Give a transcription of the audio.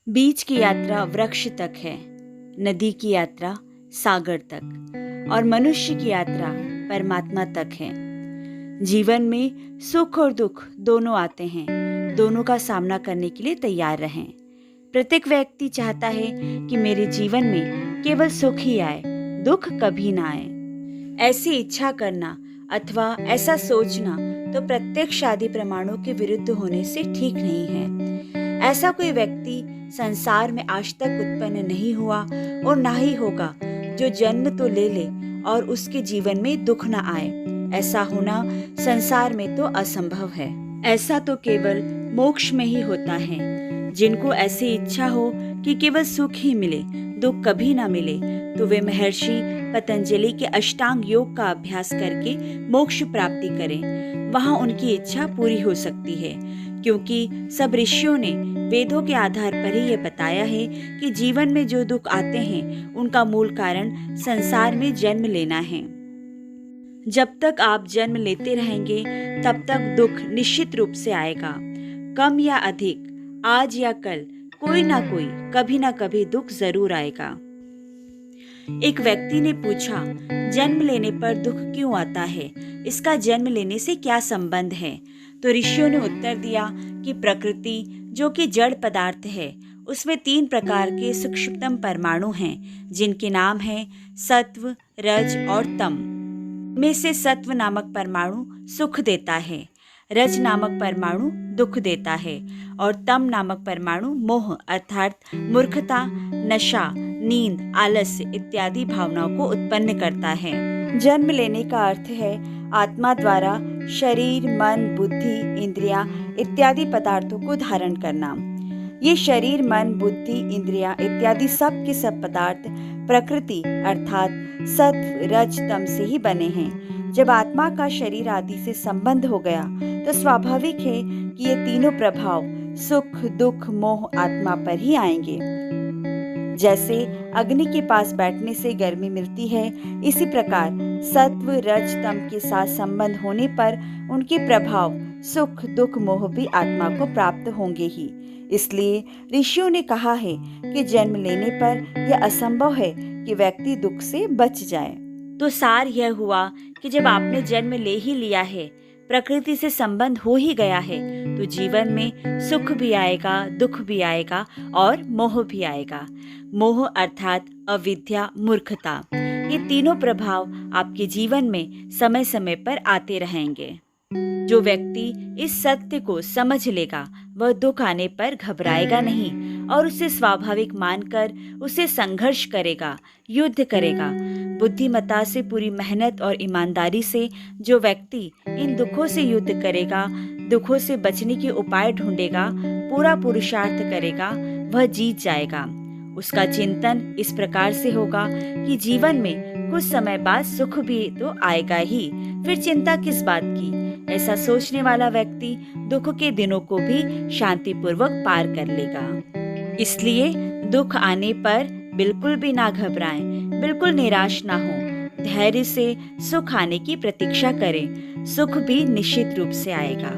बीज की यात्रा वृक्ष तक है, नदी की यात्रा सागर तक और मनुष्य की यात्रा परमात्मा तक है। जीवन में सुख और दुख दोनों आते हैं, दोनों का सामना करने के लिए तैयार रहें। प्रत्येक व्यक्ति चाहता है कि मेरे जीवन में केवल सुख ही आए, दुख कभी ना आए। ऐसी इच्छा करना अथवा ऐसा सोचना तो प्रत्यक्ष आदि प्रमाणों के विरुद्ध होने से ठीक नहीं है। ऐसा कोई व्यक्ति संसार में आज तक उत्पन्न नहीं हुआ और ना ही होगा जो जन्म तो ले ले और उसके जीवन में दुख न आए। ऐसा होना संसार में तो असंभव है। ऐसा तो केवल मोक्ष में ही होता है। जिनको ऐसी इच्छा हो कि केवल सुख ही मिले, दुख कभी ना मिले, तो वे महर्षि पतंजलि के अष्टांग योग का अभ्यास करके मोक्ष प्राप्ति करें। वहां उनकी इच्छा पूरी हो सकती है, क्योंकि सब ऋषियों ने वेदों के आधार पर ही ये बताया है कि जीवन में जो दुख आते हैं उनका मूल कारण संसार में जन्म लेना है। जब तक आप जन्म लेते रहेंगे तब तक दुख निश्चित रूप से आएगा। कम या अधिक, आज या कल, कोई ना कोई, कभी ना कभी दुख जरूर आएगा। एक व्यक्ति ने पूछा, जन्म लेने पर दुख क्यों आता है? इसका जन्म लेने से क्या संबंध है? तो ऋषियों ने उत्तर दिया कि प्रकृति जो कि जड़ पदार्थ है, उसमें 3 प्रकार के सूक्ष्मतम परमाणु हैं, जिनके नाम हैं सत्व, रज और तम। में से सत्व नामक परमाणु सुख देता है, रज नामक परमाणु दुख देता है और तम नामक परमाणु मोह अर्थात मूर्खता, नशा, नींद, आलस्य इत्यादि भावनाओं को उत्पन्न करता है। जन्म लेने का अर्थ है आत्मा द्वारा शरीर, मन, बुद्धि, इंद्रियां इत्यादि पदार्थों को धारण करना। ये शरीर, मन, बुद्धि, इंद्रियां इत्यादि सब के सब पदार्थ प्रकृति अर्थात सत्व, रज, तम से ही बने हैं। जब आत्मा का शरीर आदि से संबंध हो गया तो स्वाभाविक है कि ये तीनों प्रभाव सुख, दुख, मोह आत्मा पर ही आएंगे। जैसे अग्नि के पास बैठने से गर्मी मिलती है, इसी प्रकार सत्व, रज, तम के साथ संबंध होने पर उनके प्रभाव सुख, दुख, मोह भी आत्मा को प्राप्त होंगे ही। इसलिए ऋषियों ने कहा है कि जन्म लेने पर यह असंभव है कि व्यक्ति दुख से बच जाए। तो सार यह हुआ कि जब आपने जन्म ले ही लिया है, प्रकृति से संबंध हो ही गया है, तो जीवन में सुख भी आएगा, दुख भी आएगा और मोह भी आएगा। मोह अर्थात अविद्या, मूर्खता, ये तीनों प्रभाव आपके जीवन में समय समय पर आते रहेंगे। जो व्यक्ति इस सत्य को समझ लेगा वह दुख आने पर घबराएगा नहीं और उसे स्वाभाविक मानकर उसे संघर्ष करेगा, युद्ध करेगा। बुद्धिमत्ता से, पूरी मेहनत और ईमानदारी से जो व्यक्ति इन दुखों से युद्ध करेगा, दुखों से बचने के उपाय ढूंढेगा, पूरा पुरुषार्थ करेगा, वह जीत जाएगा। उसका चिंतन इस प्रकार से होगा कि जीवन में कुछ समय बाद सुख भी तो आएगा ही, फिर चिंता किस बात की। ऐसा सोचने वाला व्यक्ति दुख के दिनों को भी शांतिपूर्वक पार कर लेगा। इसलिए दुख आने पर बिल्कुल भी ना घबराएं, बिल्कुल निराश ना हो, धैर्य से सुख आने की प्रतीक्षा करें। सुख भी निश्चित रूप से आएगा।